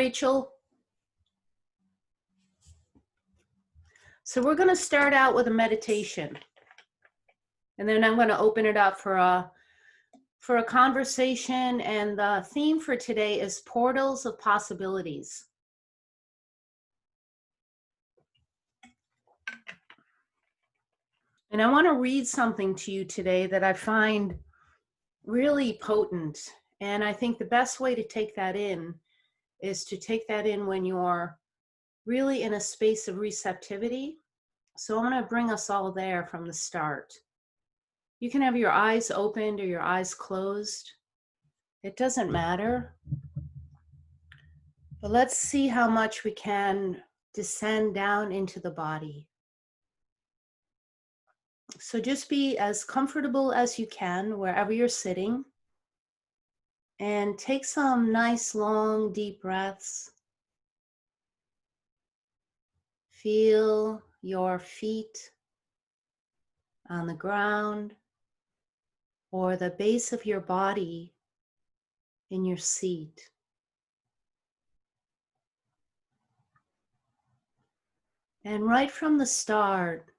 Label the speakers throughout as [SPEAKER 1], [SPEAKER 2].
[SPEAKER 1] Rachel. So we're going to start out with a meditation, and then I'm going to open it up for a conversation. And the theme for today is portals of possibilities. And I want to read something to you today that I find really potent. And I think the best way to take that in is to take that in when you're really in a space of receptivity. So I'm going to bring us all there from the start. You can have your eyes opened or your eyes closed. It doesn't matter. But let's see how much we can descend down into the body. So just be as comfortable as you can wherever you're sitting. And take some nice, long, deep breaths. Feel your feet on the ground or the base of your body in your seat. And right from the start,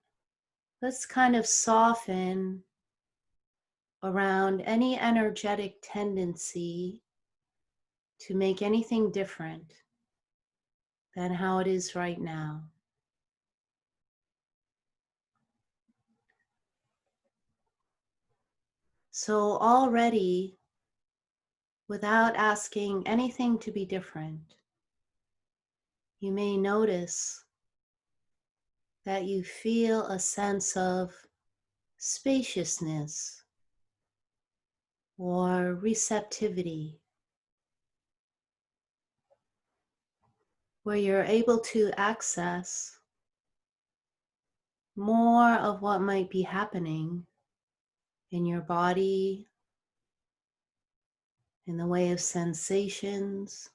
[SPEAKER 1] let's kind of soften around any energetic tendency to make anything different than how it is right now. So already, without asking anything to be different, you may notice that you feel a sense of spaciousness or receptivity, where you're able to access more of what might be happening in your body, in the way of sensations,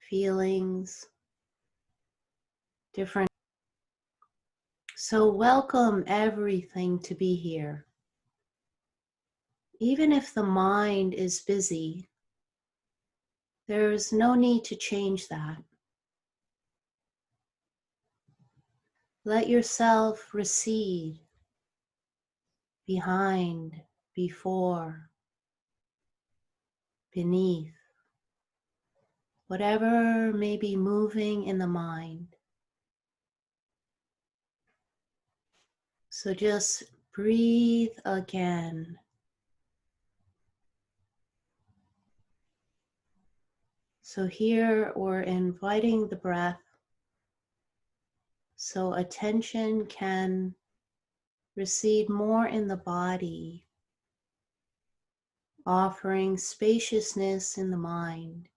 [SPEAKER 1] feelings, different. So welcome everything to be here. Even if the mind is busy, there is no need to change that. Let yourself recede behind, before, beneath, whatever may be moving in the mind. So just breathe again. So here we're inviting the breath so attention can recede more in the body, offering spaciousness in the mind.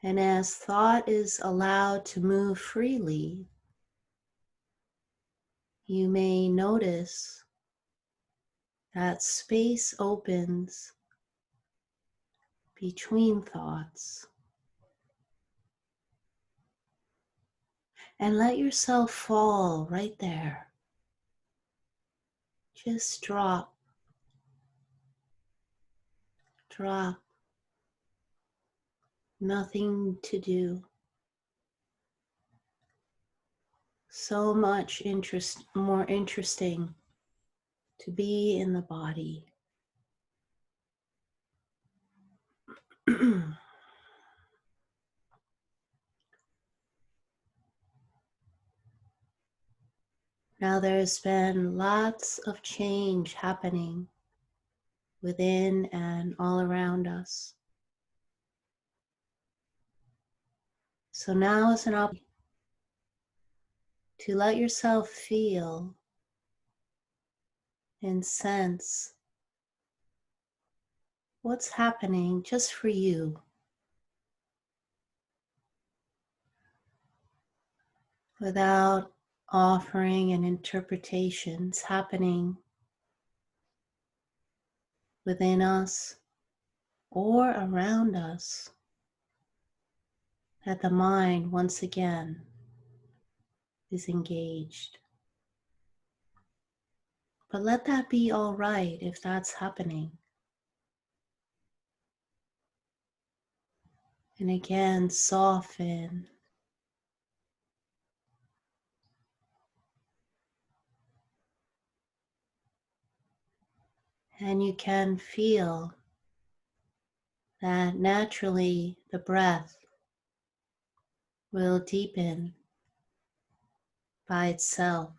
[SPEAKER 1] And as thought is allowed to move freely, you may notice that space opens between thoughts. And let yourself fall right there. Just drop. Drop. Nothing to do. So much more interesting to be in the body. Now there's been lots of change happening within and all around us. So now is an opportunity to let yourself feel and sense what's happening just for you, without offering an interpretation. It's happening within us or around us, that the mind once again is engaged. But let that be all right if that's happening. And again, soften. And you can feel that naturally the breath will deepen by itself.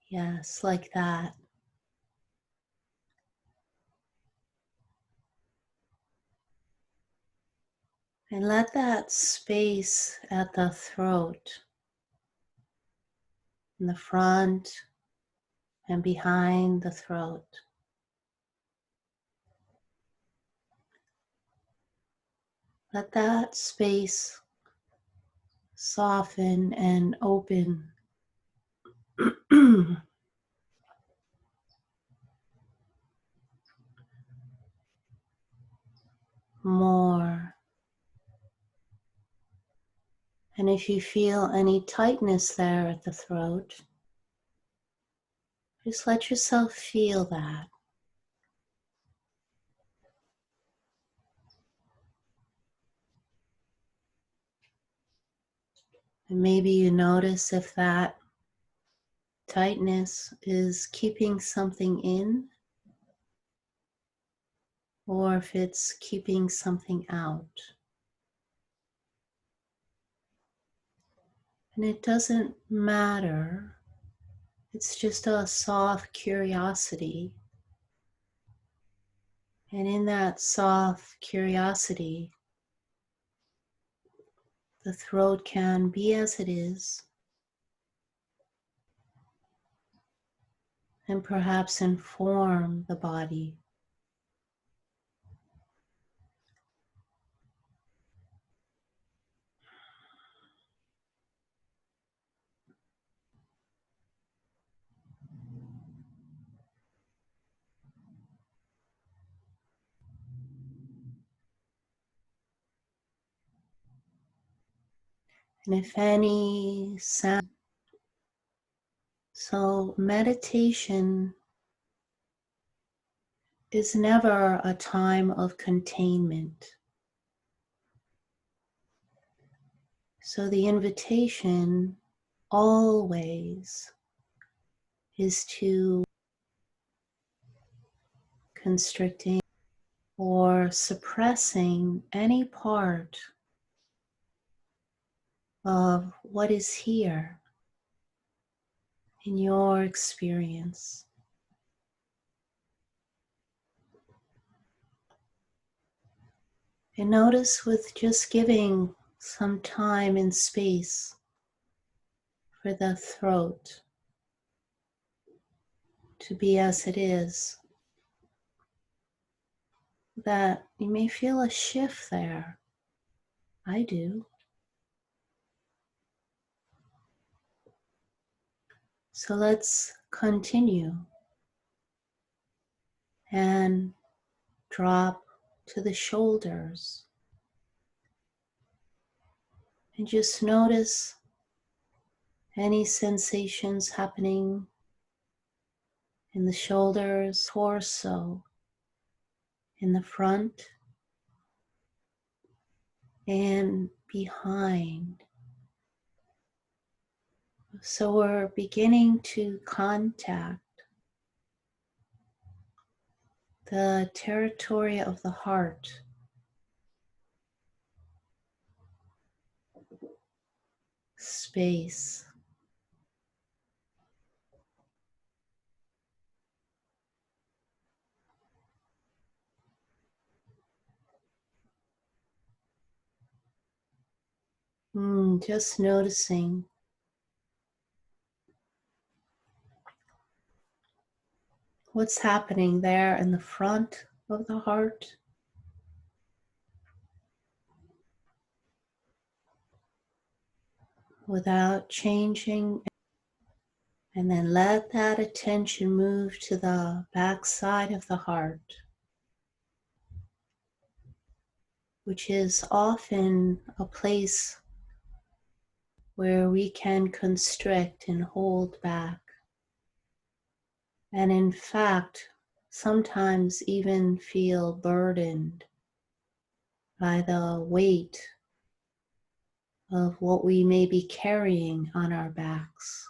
[SPEAKER 1] Yes, like that. And let that space at the throat, in the front and behind the throat, let that space soften and open more. And if you feel any tightness there at the throat, just let yourself feel that. And maybe you notice if that tightness is keeping something in or if it's keeping something out. And it doesn't matter. It's just a soft curiosity. And in that soft curiosity, the throat can be as it is and perhaps inform the body. And if any sound, so meditation is never a time of containment. So the invitation always is to constricting or suppressing any part of what is here in your experience. And notice with just giving some time and space for the throat to be as it is, that you may feel a shift there. I do. So let's continue and drop to the shoulders and just notice any sensations happening in the shoulders, torso, in the front and behind. So we're beginning to contact the territory of the heart, space. Just noticing what's happening there in the front of the heart. Without changing, and then let that attention move to the back side of the heart, which is often a place where we can constrict and hold back. And in fact, sometimes even feel burdened by the weight of what we may be carrying on our backs.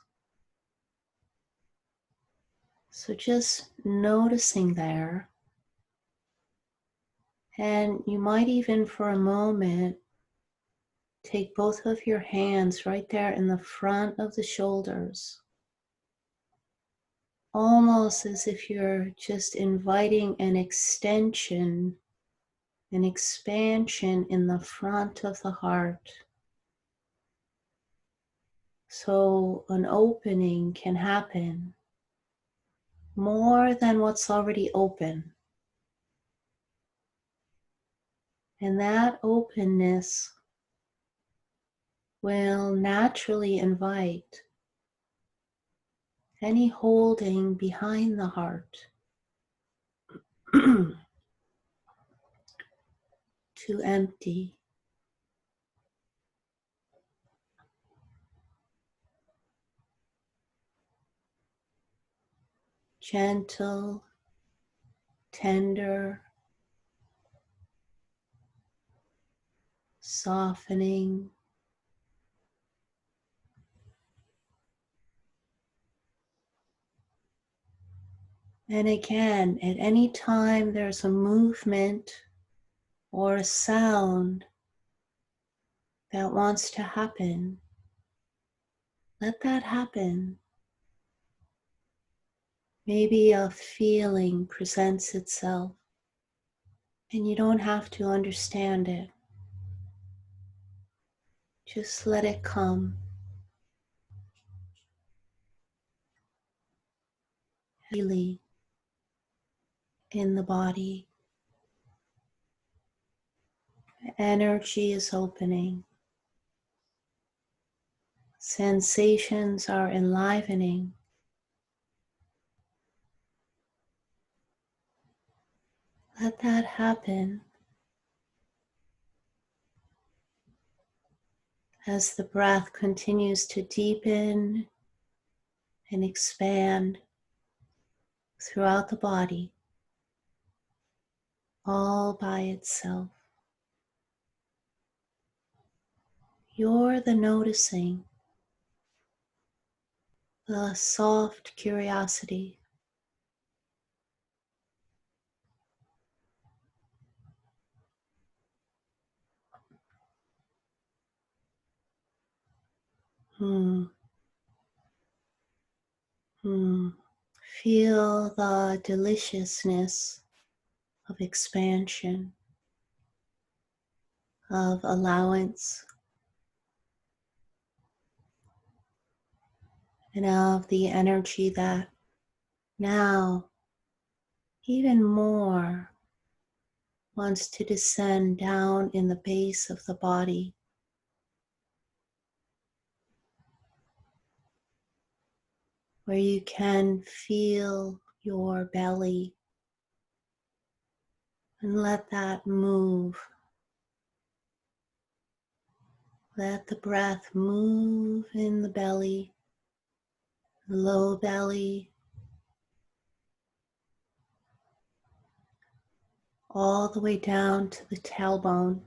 [SPEAKER 1] So just noticing there, and you might even for a moment take both of your hands right there in the front of the shoulders, almost as if you're just inviting an extension, an expansion in the front of the heart. So an opening can happen more than what's already open. And that openness will naturally invite any holding behind the heart to empty. Gentle, tender, softening. And again, at any time there's a movement or a sound that wants to happen, let that happen. Maybe a feeling presents itself and you don't have to understand it. Just let it come. Freely in the body. Energy is opening. Sensations are enlivening. Let that happen as the breath continues to deepen and expand throughout the body, all by itself. You're the noticing, the soft curiosity. Hmm. Hmm. Feel the deliciousness of expansion, of allowance, and of the energy that now even more wants to descend down in the base of the body, where you can feel your belly and let that move. Let the breath move in the belly, the low belly, all the way down to the tailbone,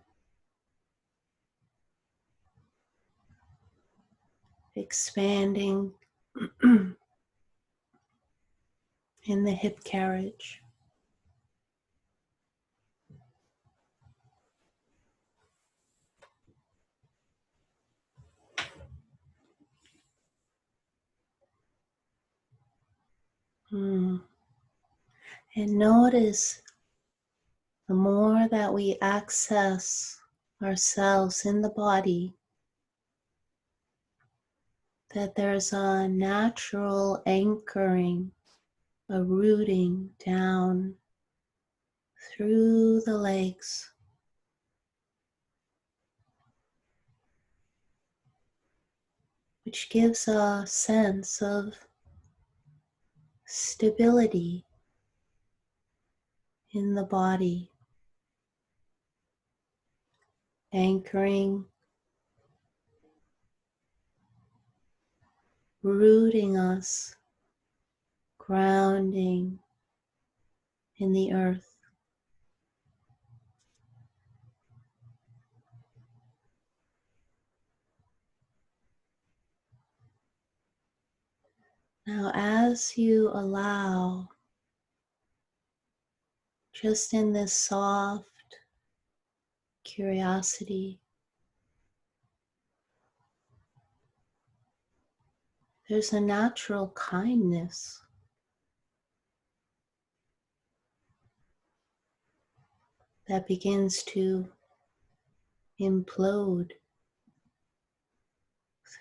[SPEAKER 1] expanding in the hip carriage. And notice the more that we access ourselves in the body, that there's a natural anchoring, a rooting down through the legs, which gives a sense of stability in the body, anchoring, rooting us, grounding, in the earth. Now, as you allow, just in this soft curiosity, there's a natural kindness that begins to implode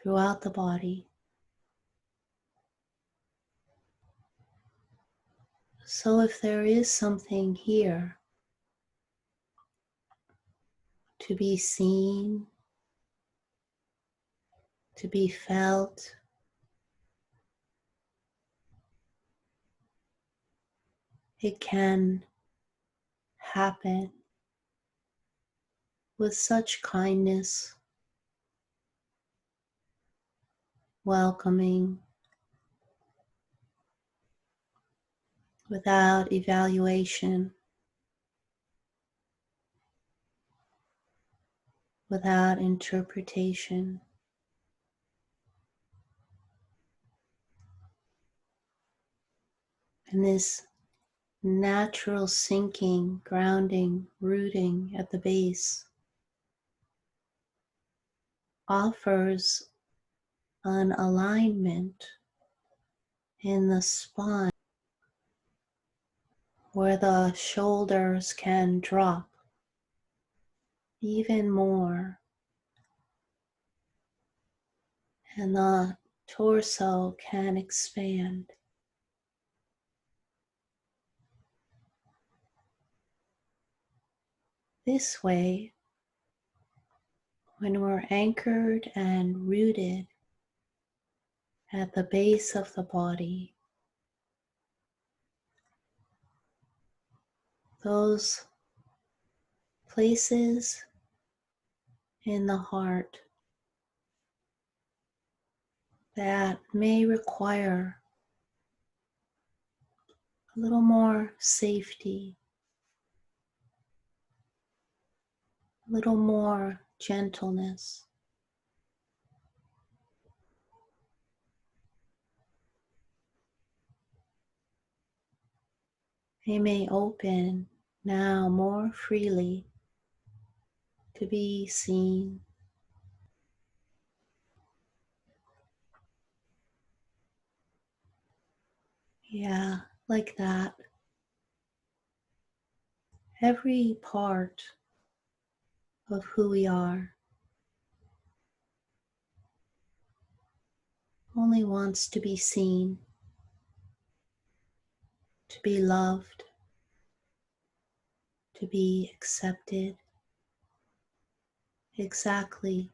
[SPEAKER 1] throughout the body. So if there is something here to be seen, to be felt, it can happen with such kindness, welcoming, without evaluation, without interpretation. And this natural sinking, grounding, rooting at the base offers an alignment in the spine where the shoulders can drop even more and the torso can expand. This way, when we're anchored and rooted at the base of the body, those places in the heart that may require a little more safety, a little more gentleness. They may open now more freely to be seen. Yeah, like that. Every part of who we are only wants to be seen, to be loved, to be accepted exactly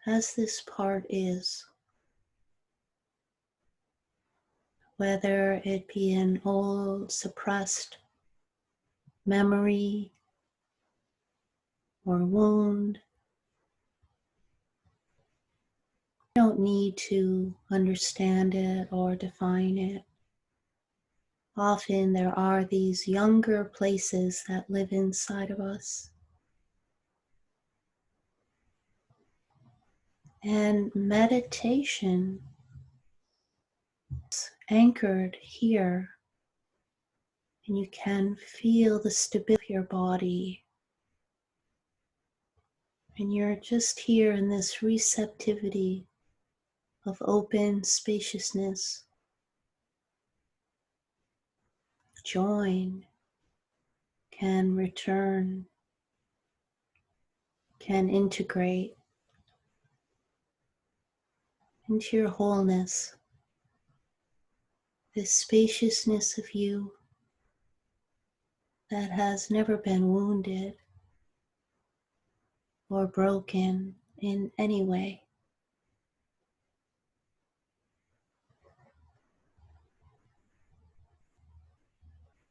[SPEAKER 1] as this part is. Whether it be an old suppressed memory or wound, you don't need to understand it or define it. Often there are these younger places that live inside of us. And meditation is anchored here, and you can feel the stability of your body. And you're just here in this receptivity of open spaciousness. Join, can return, can integrate into your wholeness. This spaciousness of you that has never been wounded or broken in any way.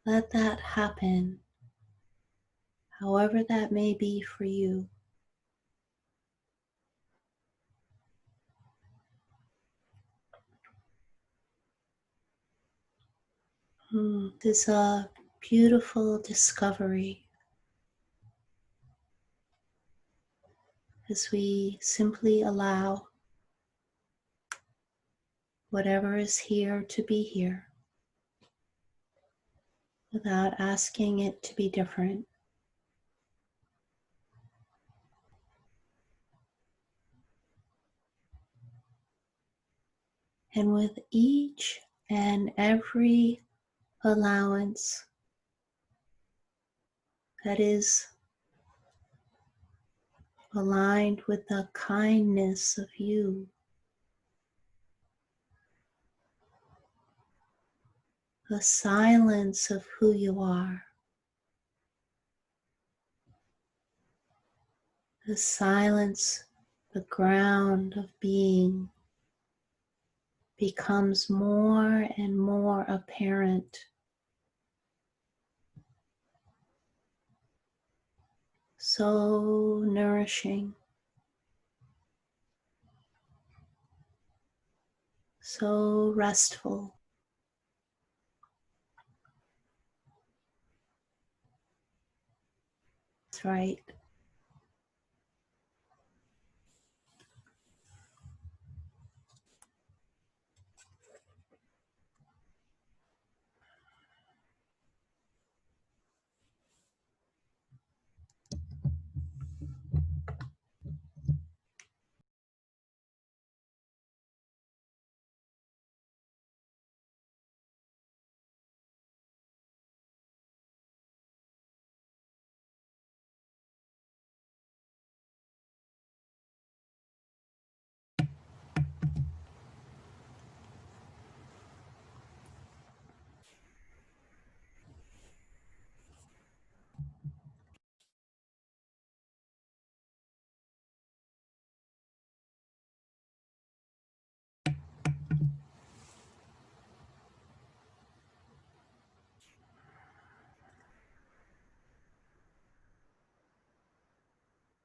[SPEAKER 1] Let that happen, however that may be for you. This is a beautiful discovery as we simply allow whatever is here to be here without asking it to be different. And with each and every allowance that is aligned with the kindness of you, the silence of who you are, the silence, the ground of being becomes more and more apparent, so nourishing, so restful. That's right.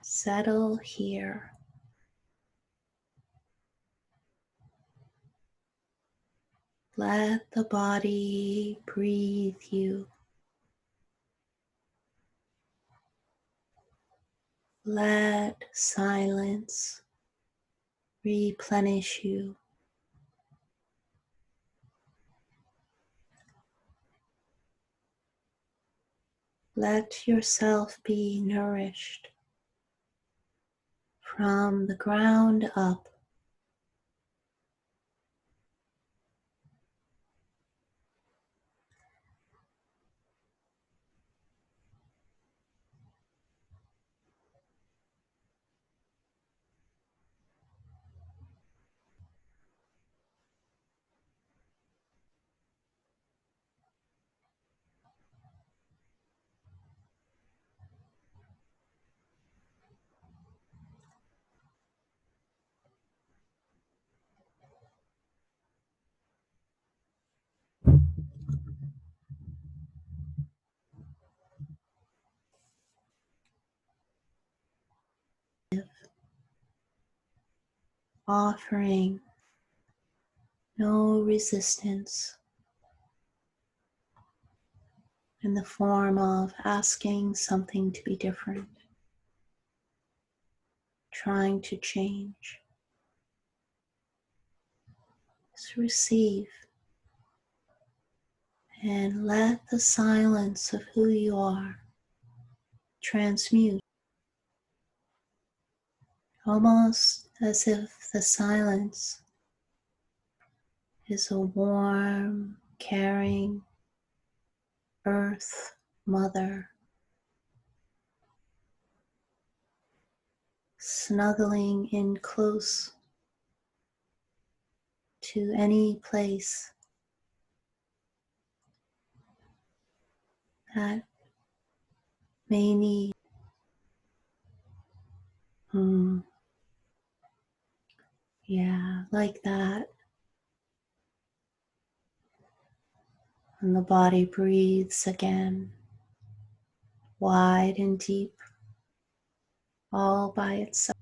[SPEAKER 1] Settle here. Let the body breathe you. Let silence replenish you. Let yourself be nourished from the ground up. Offering no resistance in the form of asking something to be different, trying to change. Just receive and let the silence of who you are transmute, almost as if the silence is a warm, caring earth mother snuggling in close to any place that may need. Yeah, like that. And the body breathes again, wide and deep, all by itself.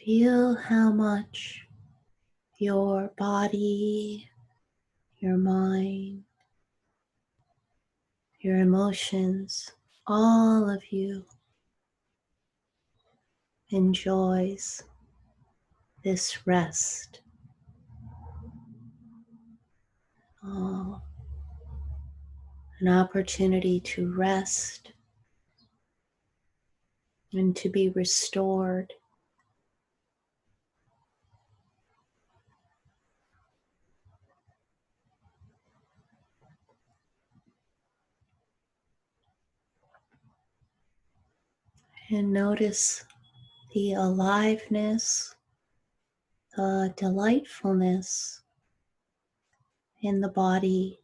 [SPEAKER 1] Feel how much your body, your mind, your emotions, all of you enjoys this rest. Oh, an opportunity to rest and to be restored. And notice the aliveness, the delightfulness in the body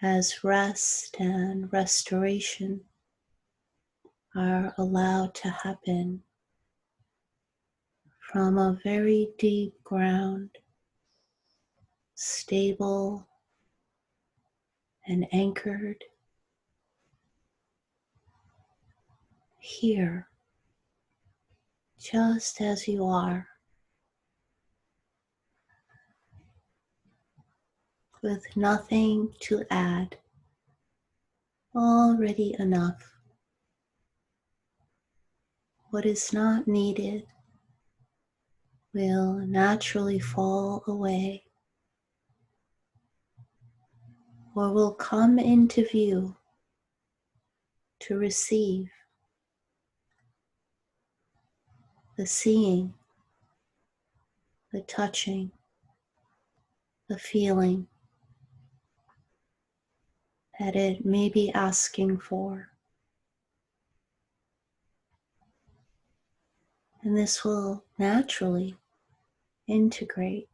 [SPEAKER 1] as rest and restoration are allowed to happen from a very deep ground, stable and anchored here, just as you are, with nothing to add, already enough. What is not needed will naturally fall away or will come into view to receive the seeing, the touching, the feeling that it may be asking for. And this will naturally integrate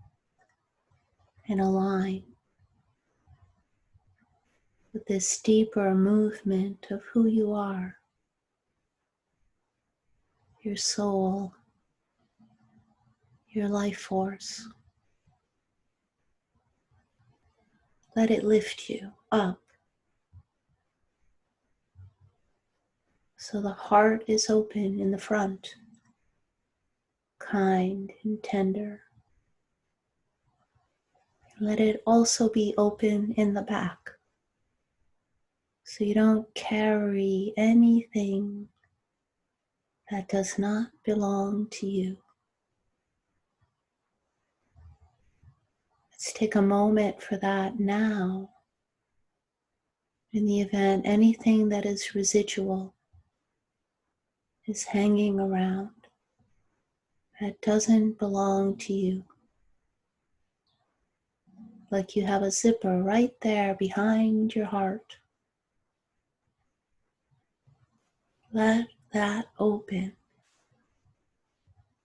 [SPEAKER 1] and align with this deeper movement of who you are, your soul, your life force. Let it lift you up so the heart is open in the front, kind and tender. Let it also be open in the back so you don't carry anything that does not belong to you. Let's take a moment for that now. In the event anything that is residual is hanging around that doesn't belong to you, like you have a zipper right there behind your heart. Let that open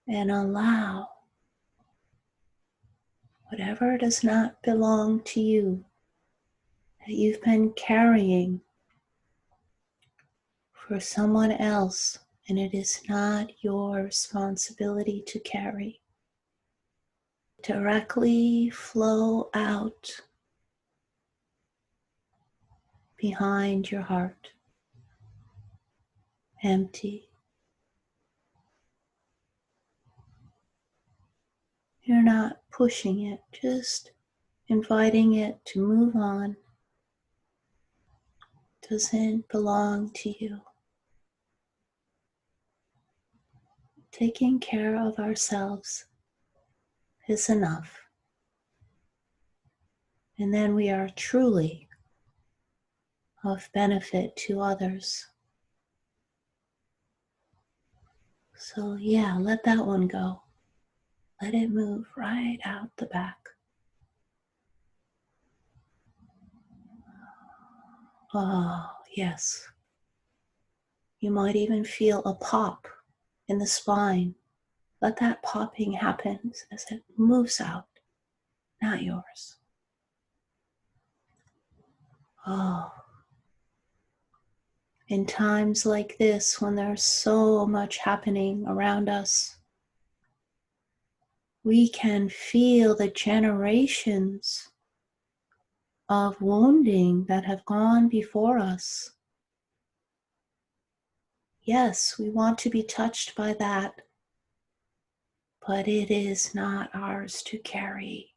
[SPEAKER 1] and allow whatever does not belong to you that you've been carrying for someone else, and it is not your responsibility to carry, directly flow out behind your heart, empty. You're not pushing it, just inviting it to move on. Doesn't belong to you. Taking care of ourselves is enough. And then we are truly of benefit to others. So yeah, let that one go. Let it move right out the back. Oh, yes. You might even feel a pop in the spine. Let that popping happen as it moves out, not yours. Oh. In times like this, when there's so much happening around us, we can feel the generations of wounding that have gone before us. Yes, we want to be touched by that, but it is not ours to carry.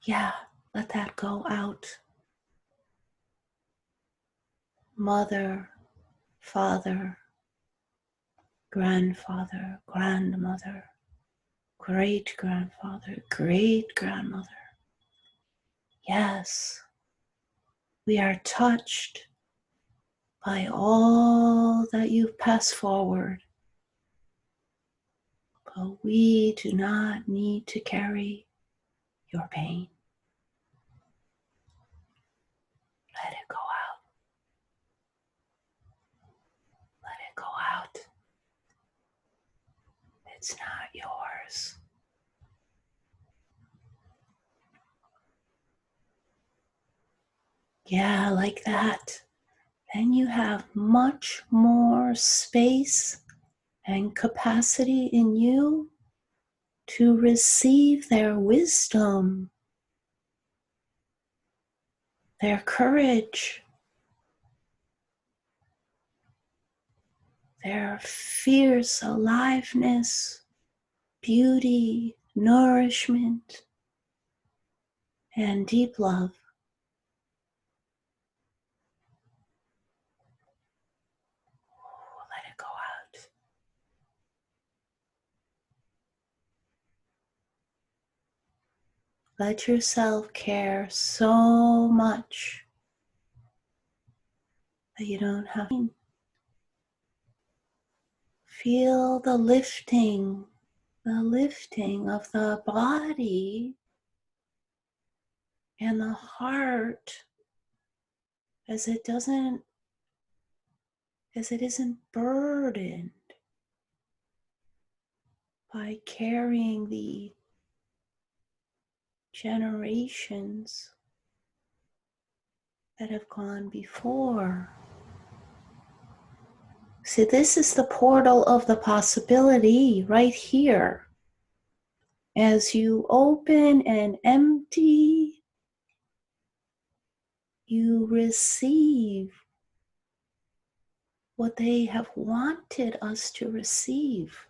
[SPEAKER 1] Yeah, let that go out. Mother, father, grandfather, grandmother, great-grandfather, great-grandmother. Yes, we are touched by all that you've passed forward, but we do not need to carry your pain. Let it go out. Let it go out. It's not yours. Yeah, like that. Then you have much more space and capacity in you to receive their wisdom, their courage, their fierce aliveness, beauty, nourishment, and deep love. Let it go out. Let yourself care so much that you don't have to. Feel the lifting of the body and the heart as it isn't burdened by carrying the generations that have gone before. See, this is the portal of the possibility right here. As you open and empty, you receive what they have wanted us to receive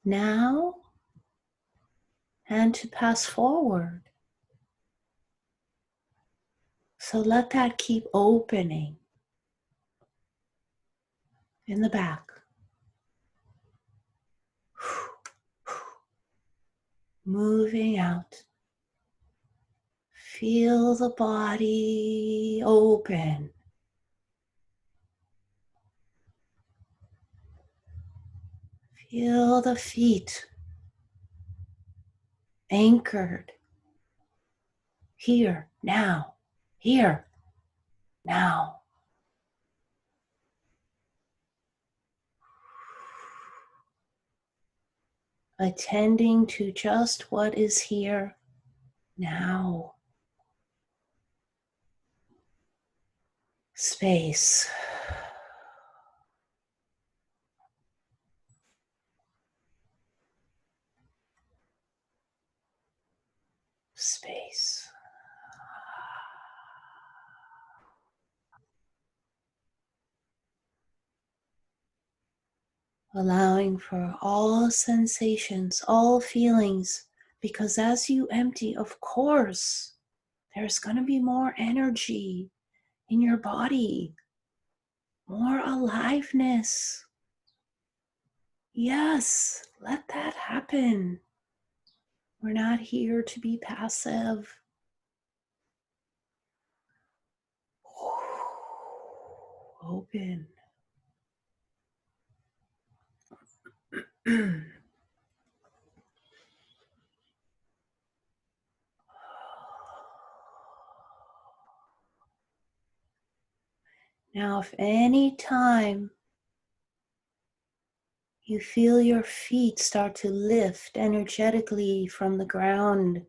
[SPEAKER 1] now and to pass forward. So let that keep opening in the back. Moving out. Feel the body open. Feel the feet anchored. Here, now. Here, now. Attending to just what is here now. Space. Space. Allowing for all sensations, all feelings, because as you empty, of course, there's going to be more energy in your body, more aliveness. Yes, let that happen. We're not here to be passive. Open. Now, if any time you feel your feet start to lift energetically from the ground,